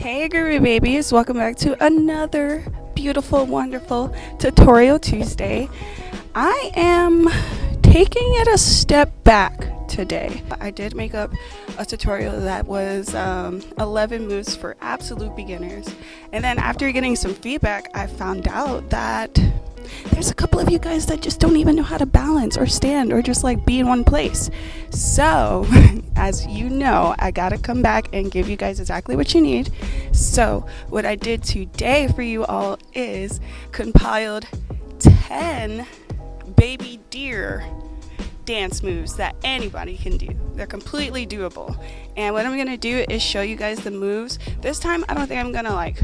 Hey Groovy babies, welcome back to another beautiful, wonderful Tutorial Tuesday. I am taking it a step back today. I did make up a tutorial that was 11 moves for absolute beginners, and then after getting some feedback I found out that there's a couple of you guys that just don't even know how to balance or stand or just like be in one place. So as you know, I gotta come back and give you guys exactly what you need. So what I did today for you all is compiled 10 baby deer dance moves that anybody can do. They're completely doable, and what I'm gonna do is show you guys the moves. This time I don't think I'm gonna like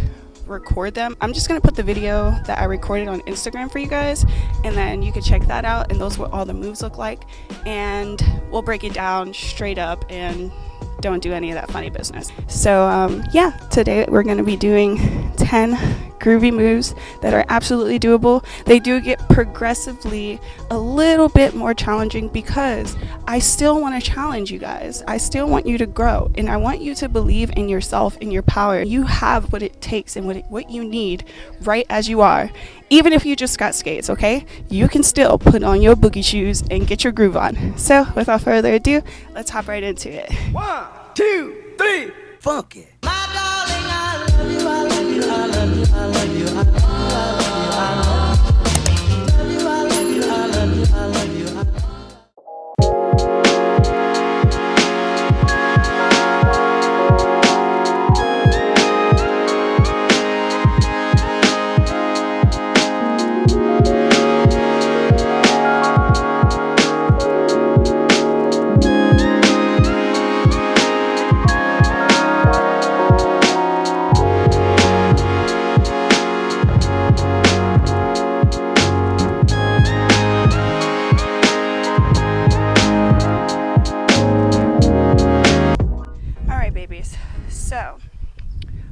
record them. I'm just gonna put the video that I recorded on Instagram for you guys, and then you can check that out, and those what all the moves look like, and we'll break it down straight up and don't do any of that funny business. So yeah, today we're going to be doing 10 groovy moves that are absolutely doable. They do get progressively a little bit more challenging because I still want to challenge you guys. I still want you to grow, and I want you to believe in yourself, in your power. You have what it takes and what you need right as you are. Even if you just got skates, okay? You can still put on your boogie shoes and get your groove on. So without further ado, let's hop right into it. 1, 2, 3, funk it. My darling, I love you, I love you, I love you, I love you, I love you, I love you, I love you, I love you, I love you, I love you, I love you. So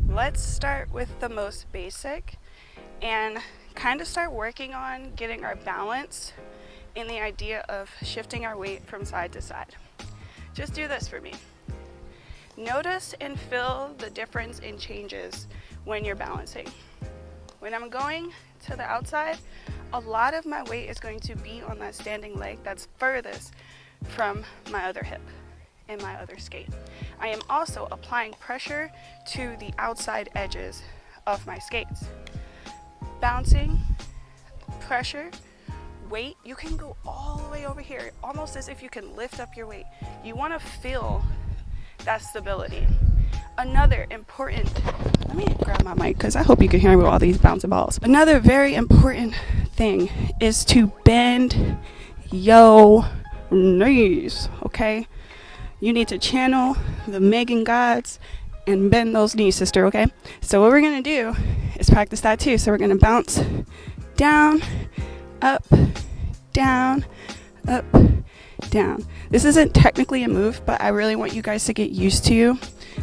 let's start with the most basic and kind of start working on getting our balance in the idea of shifting our weight from side to side. Just do this for me. Notice and feel the difference in changes when you're balancing. When I'm going to the outside, a lot of my weight is going to be on that standing leg that's furthest from my other hip and my other skate. I am also applying pressure to the outside edges of my skates. Bouncing, pressure, weight, you can go all the way over here, almost as if you can lift up your weight. You want to feel that stability. Another important, let me grab my mic because I hope you can hear me with all these bouncing balls. Another very important thing is to bend your knees, okay? You need to channel the Megan gods and bend those knees, sister, okay? So what we're gonna do is practice that too. So we're gonna bounce down, up, down, up, down. This isn't technically a move, but I really want you guys to get used to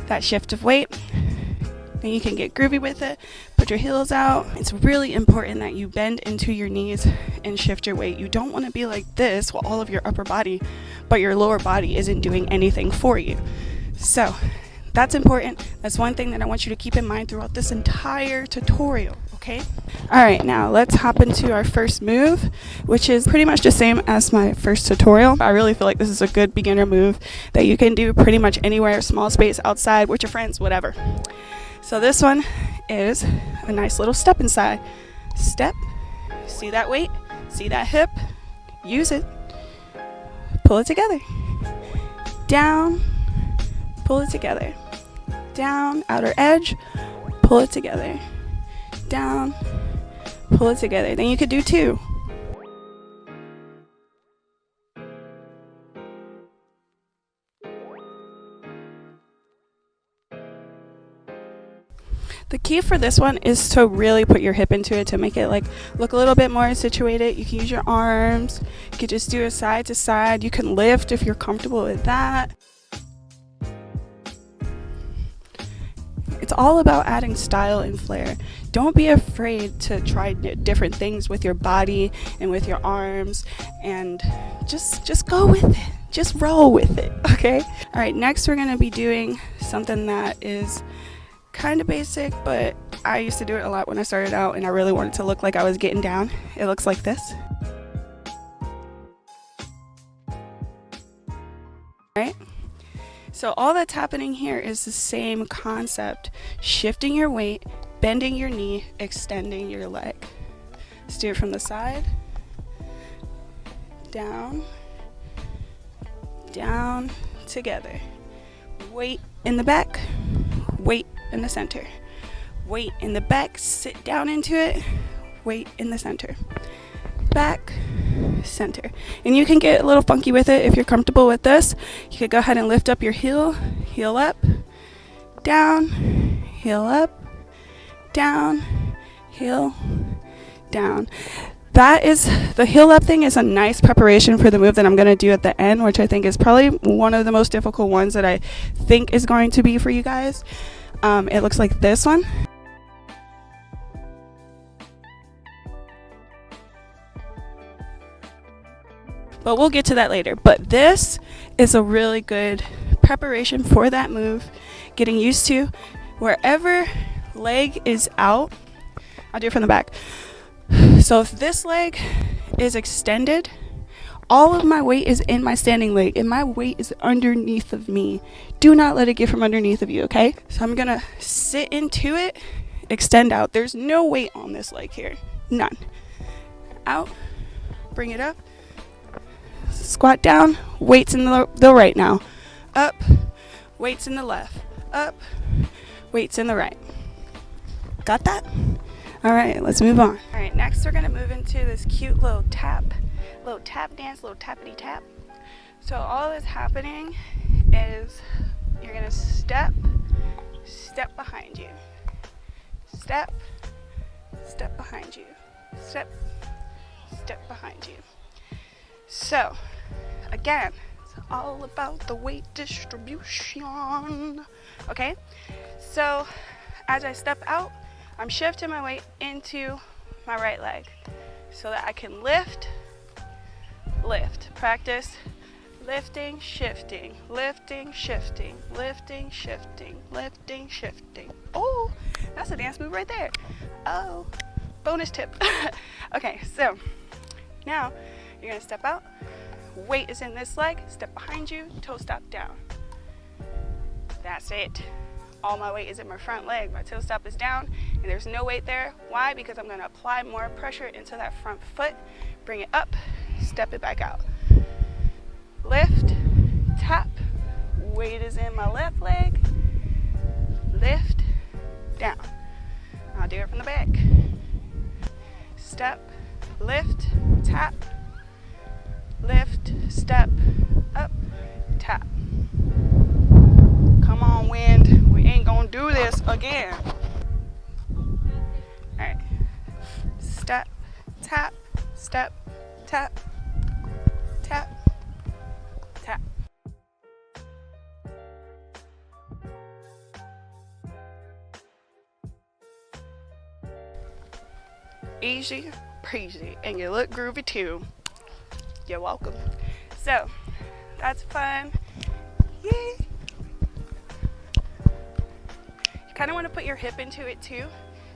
that shift of weight. Then you can get groovy with it, put your heels out. It's really important that you bend into your knees and shift your weight. You don't want to be like this with all of your upper body, but your lower body isn't doing anything for you. So that's important. That's one thing that I want you to keep in mind throughout this entire tutorial, okay? All right, now let's hop into our first move, which is pretty much the same as my first tutorial. I really feel like this is a good beginner move that you can do pretty much anywhere, small space, outside, with your friends, whatever. So this one is a nice little step inside. Step, see that weight, see that hip, use it, pull it together, down, pull it together, down, outer edge, pull it together, down, pull it together. Then you could do 2. The key for this one is to really put your hip into it to make it like look a little bit more situated. You can use your arms. You can just do it side to side. You can lift if you're comfortable with that. It's all about adding style and flair. Don't be afraid to try different things with your body and with your arms, and just go with it. Just roll with it, okay? All right, next we're gonna be doing something that is kind of basic, but I used to do it a lot when I started out and I really wanted to look like I was getting down. It looks like this. Right? So all that's happening here is the same concept. Shifting your weight, bending your knee, extending your leg. Let's do it from the side. Down, down, together. Weight in the back, weight in the center. Weight in the back, sit down into it, weight in the center. Back, center. And you can get a little funky with it if you're comfortable with this. You could go ahead and lift up your heel, heel up, down, heel up, down, heel, down. That is, the heel up thing is a nice preparation for the move that I'm going to do at the end, which I think is probably one of the most difficult ones that I think is going to be for you guys. It looks like this one. But we'll get to that later. But this is a really good preparation for that move. Getting used to wherever leg is out. I'll do it from the back. So if this leg is extended, all of my weight is in my standing leg and my weight is underneath of me. Do not let it get from underneath of you, okay? So I'm gonna sit into it, extend out. There's no weight on this leg here, none. Out, bring it up. Squat down, weights in the right now. Up, weights in the left. Up, weights in the right. Got that? All right, let's move on. All right, next we're gonna move into this cute little tap dance, little tappity tap. So all that's happening is you're gonna step behind you. Step behind you. Step behind you. So, again, it's all about the weight distribution. Okay, so as I step out, I'm shifting my weight into my right leg so that I can lift. Practice lifting, shifting, lifting, shifting, lifting, shifting, lifting, shifting. Oh, that's a dance move right there. Oh, bonus tip. Okay, so now you're gonna step out, weight is in this leg, step behind you, toe stop down. That's it. All my weight is in my front leg, my toe stop is down, and there's no weight there. Why? Because I'm gonna apply more pressure into that front foot, bring it up, step it back out. Lift, tap, weight is in my left leg, lift, down. I'll do it from the back. Step, lift, tap, lift, step, up, tap. Come on, wind. We ain't gonna do this again. All right. Step, tap, step, tap, tap, tap. Easy peasy, and you look groovy too. You're welcome. So that's fun. Yay! You kind of want to put your hip into it too.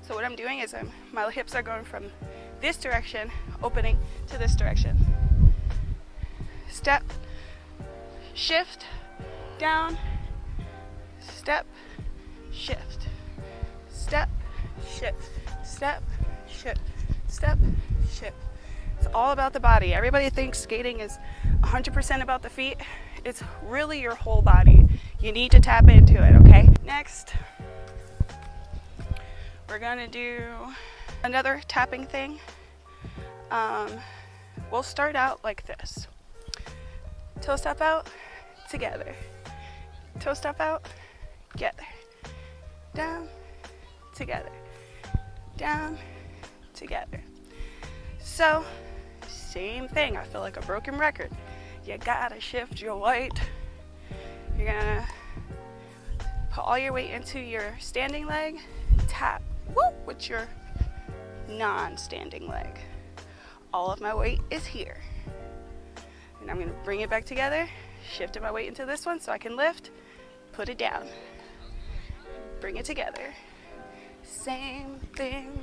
So what I'm doing is my hips are going from this direction, opening to this direction. Step, shift, down, step, shift, step, shift, step, shift, step, shift. It's all about the body. Everybody thinks skating is 100% about the feet. It's really your whole body. You need to tap into it, okay? Next, we're gonna do another tapping thing. We'll start out like this. Toe step out, together. Toe step out, together. Down, together. Down, together. So, same thing. I feel like a broken record. You gotta shift your weight. You're gonna put all your weight into your standing leg, tap with your non-standing leg. All of my weight is here. And I'm gonna bring it back together, shifting my weight into this one so I can lift, put it down. Bring it together. Same thing.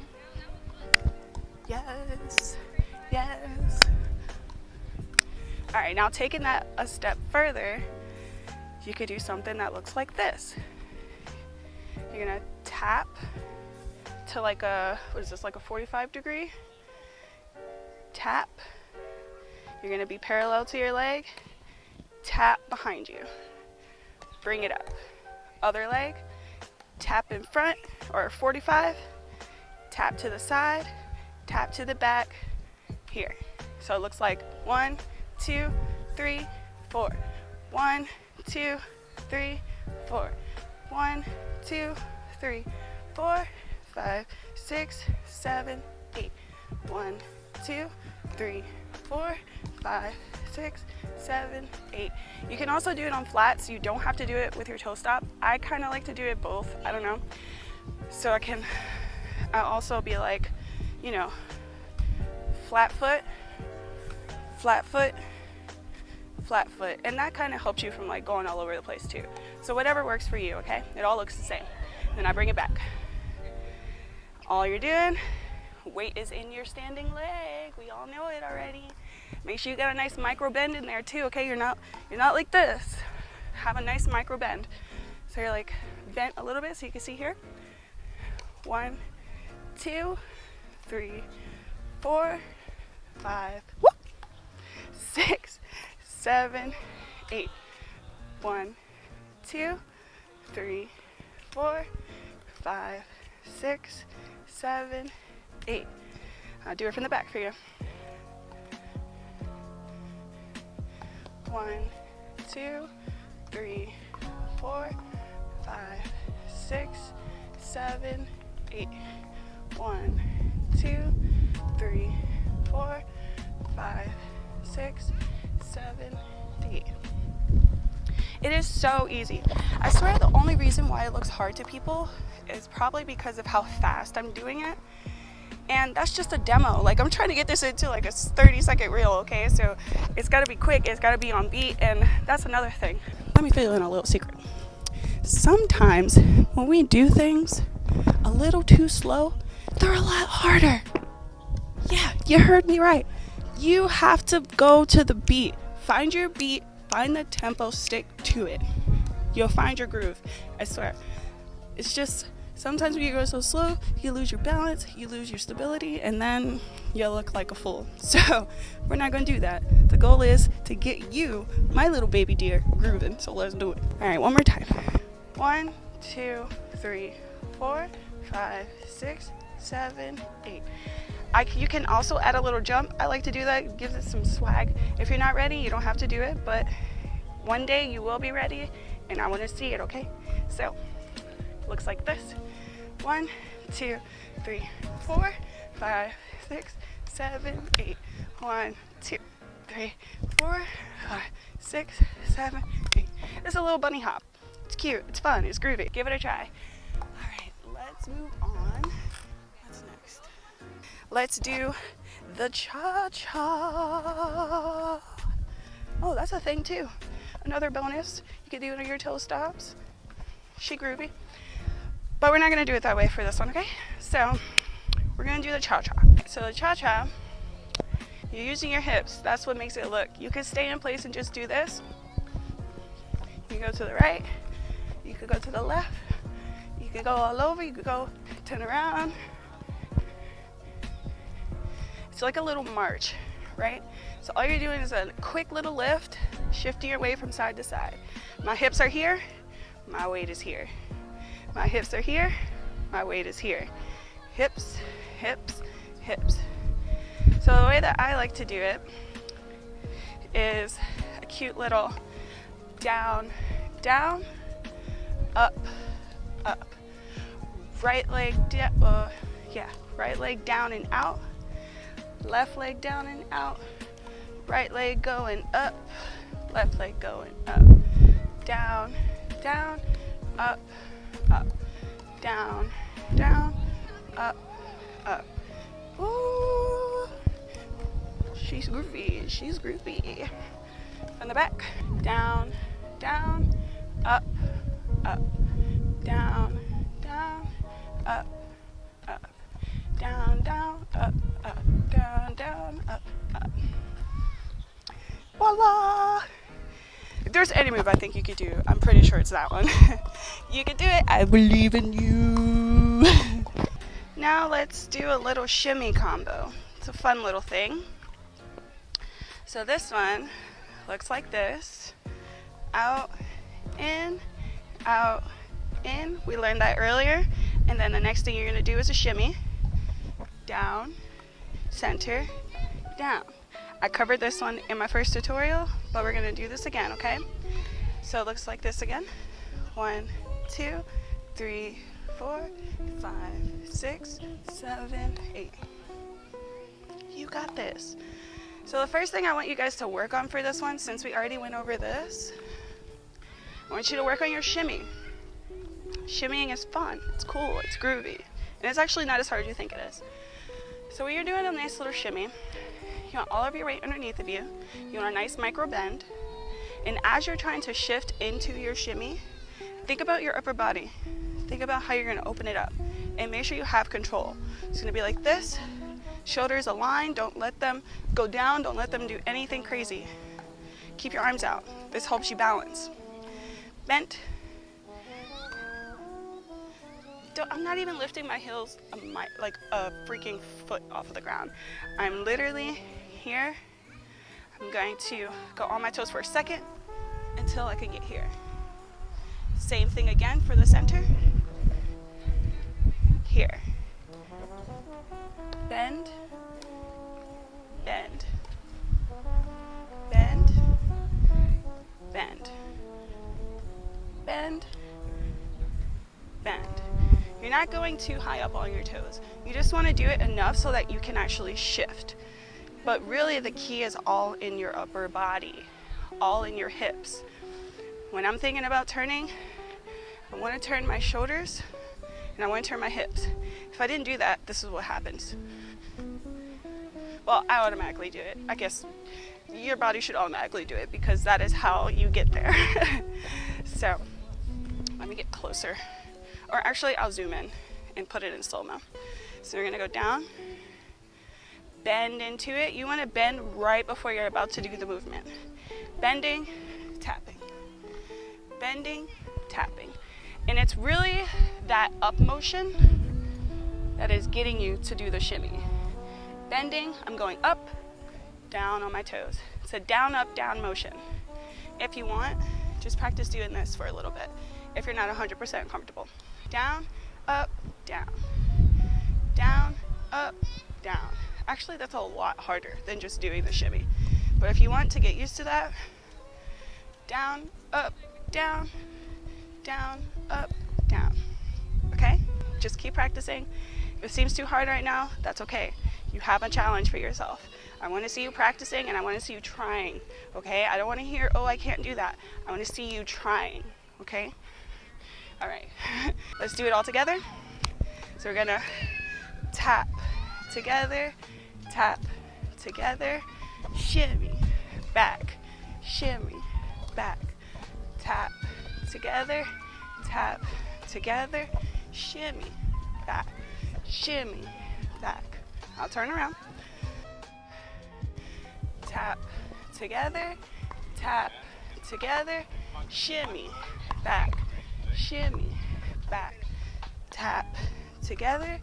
Yes, yes. All right, now taking that a step further, you could do something that looks like this. You're gonna tap to like a, what is this, like a 45 degree? Tap. You're gonna be parallel to your leg. Tap behind you. Bring it up. Other leg. Tap in front, or 45. Tap to the side. Tap to the back. Here. So it looks like 1, 2, 3, 4. 1, 2, 3, 4. 1, 2, 3, 4, 5, 6, 7, 8. 1, 2, 3, 4, 5, 6, 7, 8. You can also do it on flats. You don't have to do it with your toe stop. I kind of like to do it both. I don't know. So I'll also be like, you know, flat foot, flat foot, flat foot. And that kind of helps you from like going all over the place too. So whatever works for you, okay? It all looks the same. Then I bring it back. All you're doing, weight is in your standing leg. We all know it already. Make sure you got a nice micro bend in there too, okay? You're not like this. Have a nice micro bend. So you're like bent a little bit so you can see here. 1, 2, 3, 4, 5, 6, 7, 8. 1, 2, 3, 4, 5, 6, 7, 8. I'll do it from the back for you. 1, 2, 3, 4, 5, 6, 7, 8. 1, 2, 3, 4, 5, 6, 7, 8. It is so easy. I swear the only reason why it looks hard to people is probably because of how fast I'm doing it. And that's just a demo. Like, I'm trying to get this into like a 30-second reel, okay? So it's gotta be quick, it's gotta be on beat, and that's another thing. Let me fill in a little secret. Sometimes when we do things a little too slow, they're a lot harder. Yeah, you heard me right. You have to go to the beat. Find your beat, find the tempo, stick to it. You'll find your groove, I swear. It's just, sometimes when you go so slow, you lose your balance, you lose your stability, and then you look like a fool. So we're not gonna do that. The goal is to get you, my little baby deer, grooving. So let's do it. All right, one more time. 1, 2, 3, 4, 5, 6, 7, 8. You can also add a little jump. I like to do that. It gives it some swag. If you're not ready, you don't have to do it, but one day you will be ready, and I want to see it, okay? So looks like this. 1, 2, 3, 4, 5, 6, 7, 8. 1, 2, 3, 4, 5, 6, 7, 8. It's a little bunny hop. It's cute, it's fun, it's groovy. Give it a try. All right, let's move on. What's next? Let's do the cha-cha. Oh, that's a thing too. Another bonus. You can do it on your toe stops. She groovy. But we're not gonna do it that way for this one, okay? So we're gonna do the cha-cha. So the cha-cha, you're using your hips. That's what makes it look. You can stay in place and just do this. You can go to the right. You could go to the left. You could go all over. You could go turn around. It's like a little march, right? So all you're doing is a quick little lift, shifting your weight from side to side. My hips are here. My weight is here. My hips are here, my weight is here. Hips, hips, hips. So the way that I like to do it is a cute little down, down, up, up. Right leg, right leg down and out. Left leg down and out. Right leg going up, left leg going up. Down, down, up, up, down, down, up, up. Ooh, she's groovy, she's groovy. From the back, down, down, up, up, down, up, up, down, down, up, down, down, up, up. Voila! If there's any move I think you could do, I'm pretty sure it's that one. You can do it. I believe in you. Now let's do a little shimmy combo. It's a fun little thing. So this one looks like this. Out, in, out, in. We learned that earlier. And then the next thing you're going to do is a shimmy. Down, center, down. I covered this one in my first tutorial, but we're going to do this again, okay? So it looks like this again. 1, 2, 3, 4, 5, 6, 7, 8. You got this. So the first thing I want you guys to work on for this one, since we already went over this, I want you to work on your shimmy. Shimmying is fun, it's cool, it's groovy, and it's actually not as hard as you think it is. So when you're doing a nice little shimmy, you want all of your weight underneath of you, you want a nice micro bend, and as you're trying to shift into your shimmy, think about your upper body. Think about how you're going to open it up, and make sure you have control. It's going to be like this, shoulders aligned, don't let them go down, don't let them do anything crazy. Keep your arms out, this helps you balance. Bent. I'm not even lifting my heels like a freaking foot off of the ground. I'm literally here. I'm going to go on my toes for a second until I can get here. Same thing again for the center. Here. Bend, bend, bend, bend, bend, bend. You're not going too high up on your toes. You just want to do it enough so that you can actually shift. But really the key is all in your upper body, all in your hips. When I'm thinking about turning, I want to turn my shoulders and I want to turn my hips. If I didn't do that, this is what happens. Well, I automatically do it. I guess your body should automatically do it because that is how you get there. So let me get closer. Or actually, I'll zoom in and put it in slow-mo. So we're gonna go down, bend into it. You wanna bend right before you're about to do the movement. Bending, tapping. Bending, tapping. And it's really that up motion that is getting you to do the shimmy. Bending, I'm going up, down on my toes. It's a down, up, down motion. If you want, just practice doing this for a little bit if you're not 100% comfortable. Down, up, down. Down, up, down. Actually, that's a lot harder than just doing the shimmy. But if you want to get used to that, down, up, down, down, up, down. Okay? Just keep practicing. If it seems too hard right now, that's okay. You have a challenge for yourself. I want to see you practicing and I want to see you trying. Okay? I don't want to hear, oh, I can't do that. I want to see you trying. Okay? All right, let's do it all together. So we're gonna tap together, shimmy, back, tap together, shimmy, back. I'll turn around. Tap together, shimmy, back. Shimmy, back, tap, together,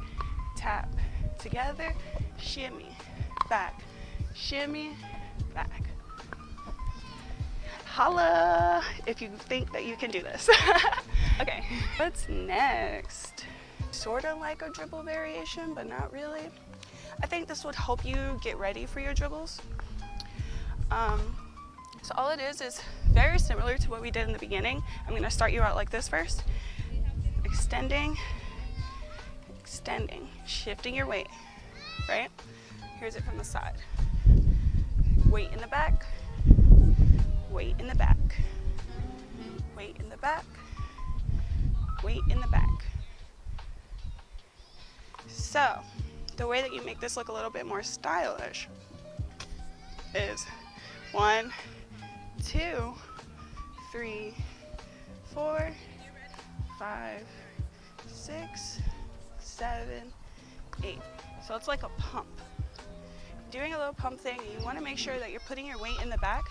shimmy, back, Holla if you think that you can do this. Okay, what's next? Sort of like a dribble variation, but not really. I think this would help you get ready for your dribbles. So all it is very similar to what we did in the beginning. I'm going to start you out like this first. Extending, shifting your weight, right? Here's it from the side. Weight in the back, weight in the back, weight in the back, weight in the back. So the way that you make this look a little bit more stylish is 1, 2, 3, 4, 5, 6, 7, 8. So it's like a pump. Doing a little pump thing, you want to make sure that you're putting your weight in the back,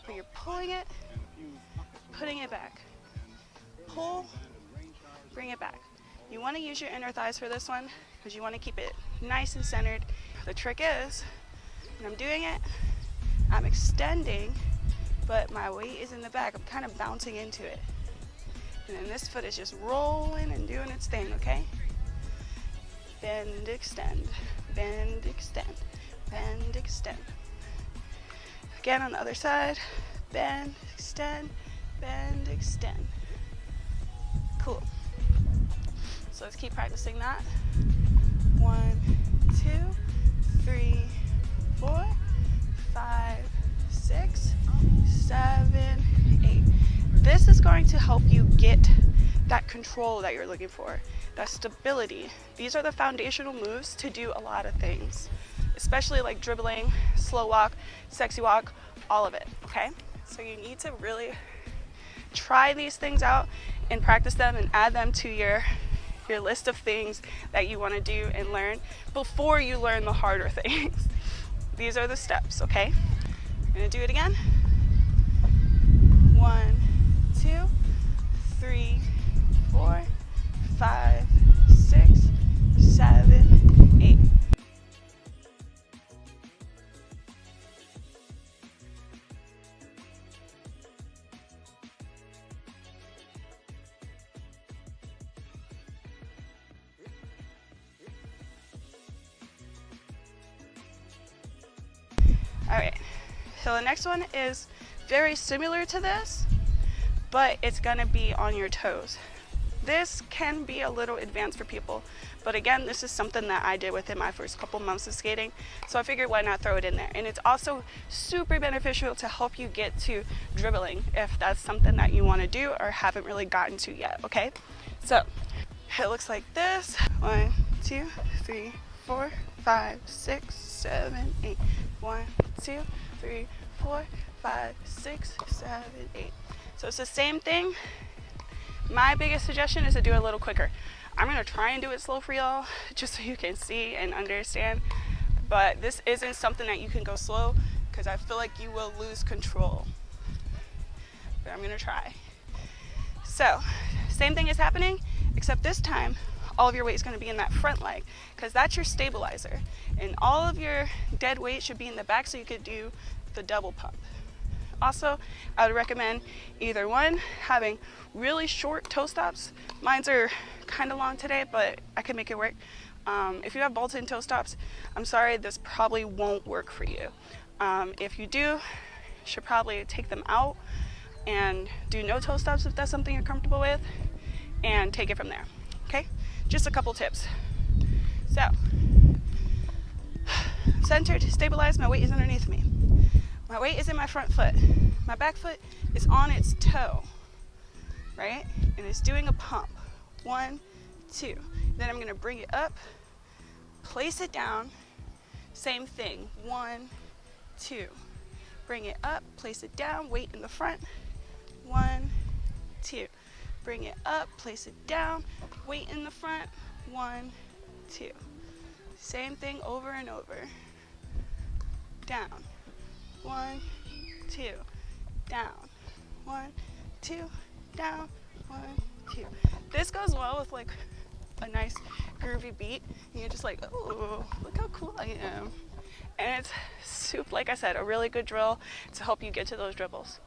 but you're pulling it, putting it back. Pull, bring it back. You want to use your inner thighs for this one because you want to keep it nice and centered. The trick is, when I'm doing it, I'm extending, but my weight is in the back. I'm kind of bouncing into it. And then this foot is just rolling and doing its thing, okay? Bend, extend, bend, extend, bend, extend. Again on the other side, bend, extend, bend, extend. Cool. So let's keep practicing that. 1, 2, 3, 4, 5, 6, 7, 8. This is going to help you get that control that you're looking for, that stability. These are the foundational moves to do a lot of things, especially like dribbling, slow walk, sexy walk, all of it, okay? So you need to really try these things out and practice them and add them to your list of things that you want to do and learn before you learn the harder things. These are the steps, okay? I'm gonna do it again. 1, 2, 3, 4, 5, 6, 7, 8. All right, so the next one is very similar to this, but it's gonna be on your toes. This can be a little advanced for people, but again, this is something that I did within my first couple months of skating, so I figured why not throw it in there. And it's also super beneficial to help you get to dribbling if that's something that you want to do or haven't really gotten to yet, okay? So it looks like this. 1, 2, 3, 4, 5, 6, 7, 8. 1, 2, 3, 4, 5, 6, 7, 8. So it's the same thing. My biggest suggestion is to do it a little quicker. I'm gonna try and do it slow for y'all, just so you can see and understand. But this isn't something that you can go slow, because I feel like you will lose control. But I'm gonna try. So, same thing is happening, except this time, all of your weight is gonna be in that front leg, because that's your stabilizer. And all of your dead weight should be in the back, so you could do the double pump. Also, I would recommend either one, having really short toe stops. Mine's are kind of long today, but I can make it work. If you have bolted toe stops, I'm sorry, this probably won't work for you. If you do, you should probably take them out and do no toe stops if that's something you're comfortable with, and take it from there, okay? Just a couple tips. So, centered, stabilized, my weight is underneath me. My weight is in my front foot. My back foot is on its toe, right? And it's doing a pump. 1, 2. Then I'm gonna bring it up, place it down, same thing. 1, 2. Bring it up, place it down, weight in the front. 1, 2. Bring it up, place it down, weight in the front. 1, 2. Same thing over and over. Down. 1, 2, down. 1, 2, down. 1, 2. This goes well with like a nice groovy beat. And you're just like, oh, look how cool I am. And it's super, like I said, a really good drill to help you get to those dribbles.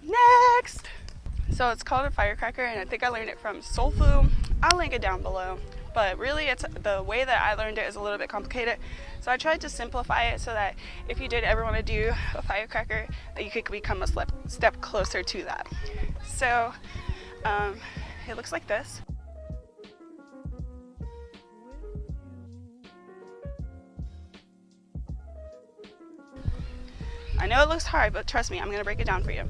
Next! So it's called a Firecracker, and I think I learned it from Soul Food. I'll link it down below. But really, it's the way that I learned it is a little bit complicated. So I tried to simplify it so that if you did ever want to do a Firecracker, that you could become a step closer to that. So it looks like this. I know it looks hard, but trust me, I'm going to break it down for you.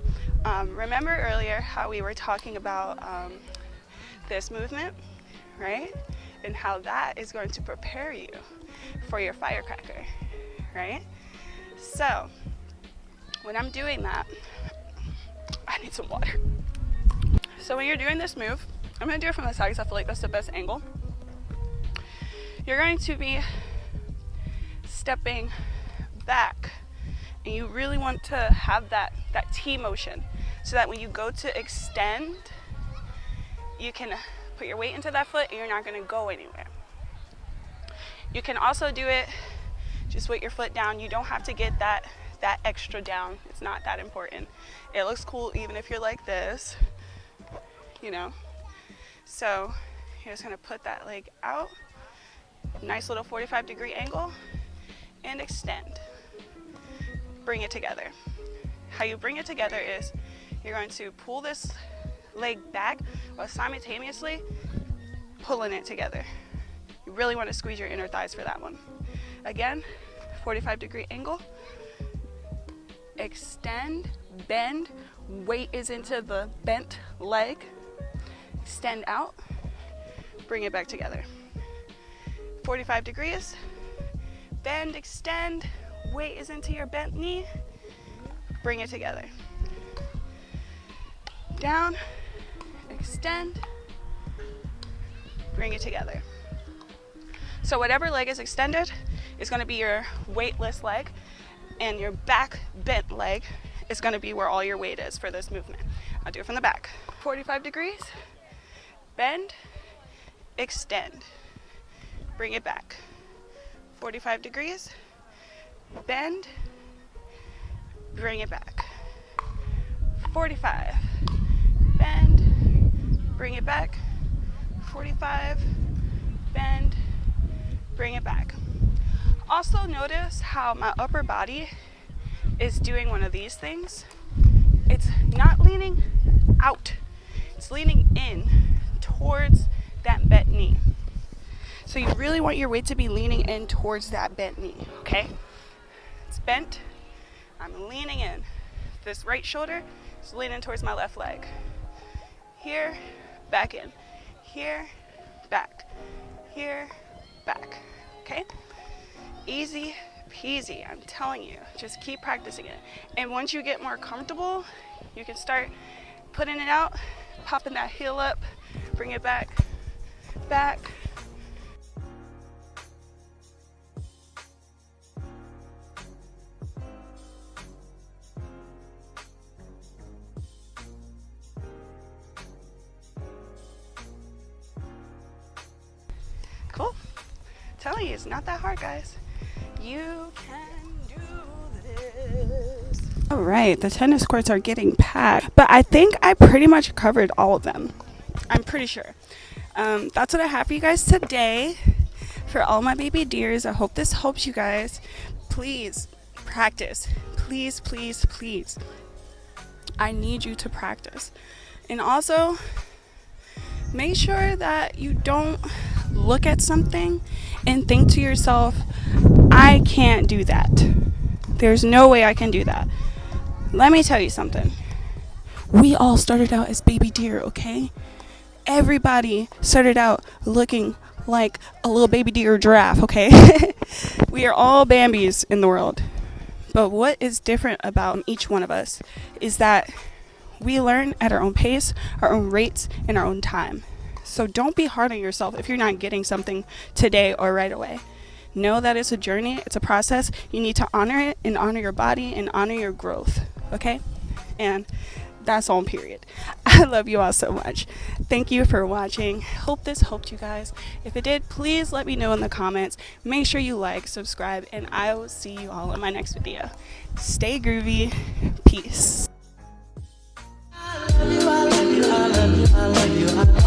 Remember earlier how we were talking about this movement, right? And how that is going to prepare you for your Firecracker, right? So when I'm doing that, I need some water. So when you're doing this move, I'm gonna do it from the side because I feel like that's the best angle. You're going to be stepping back, and you really want to have that T motion so that when you go to extend, you can put your weight into that foot and you're not going to go anywhere. You can also do it just with your foot down. You don't have to get that extra down. It's not that important. It looks cool even if you're like this, you know. So you're just going to put that leg out, nice little 45-degree angle, and extend. Bring it together. How you bring it together is you're going to pull this leg back while simultaneously pulling it together. You really want to squeeze your inner thighs for that one. Again, 45-degree angle, extend, bend, weight is into the bent leg, extend out, bring it back together. 45 degrees, bend, extend, weight is into your bent knee, bring it together. Down, extend, bring it together. So whatever leg is extended is going to be your weightless leg, and your back bent leg is going to be where all your weight is for this movement. I'll do it from the back. 45 degrees, bend, extend, bring it back. 45 degrees, bend, bring it back. 45, bend, bring it back. 45, bend, bring it back. Also notice how my upper body is doing one of these things. It's not leaning out, it's leaning in towards that bent knee. So you really want your weight to be leaning in towards that bent knee, okay? It's bent, I'm leaning in. This right shoulder is leaning towards my left leg. Here, back in. Here, back. Here, back, okay? Easy peasy, I'm telling you. Just keep practicing it. And once you get more comfortable, you can start putting it out, popping that heel up, bring it back, back. Cool. Telling you, it's not that hard, guys. You can do this. All right, the tennis courts are getting packed, but I think I pretty much covered all of them. I'm pretty sure. That's what I have for you guys today. For all my baby deers, I hope this helps you guys. Please practice. Please, please, please. I need you to practice. And also, make sure that you don't look at something and think to yourself, I can't do that. There's no way I can do that. Let me tell you something. We all started out as baby deer, okay? Everybody started out looking like a little baby deer giraffe, okay? We are all Bambis in the world. But what is different about each one of us is that we learn at our own pace, our own rates, and our own time. So don't be hard on yourself if you're not getting something today or right away. Know that it's a journey, it's a process. You need to honor it and honor your body and honor your growth, okay? And that's all, period. I love you all so much. Thank you for watching. Hope this helped you guys. If it did, please let me know in the comments. Make sure you like, subscribe, and I will see you all in my next video. Stay groovy. Peace. I love you, I love you, I love you, I love you, I love you.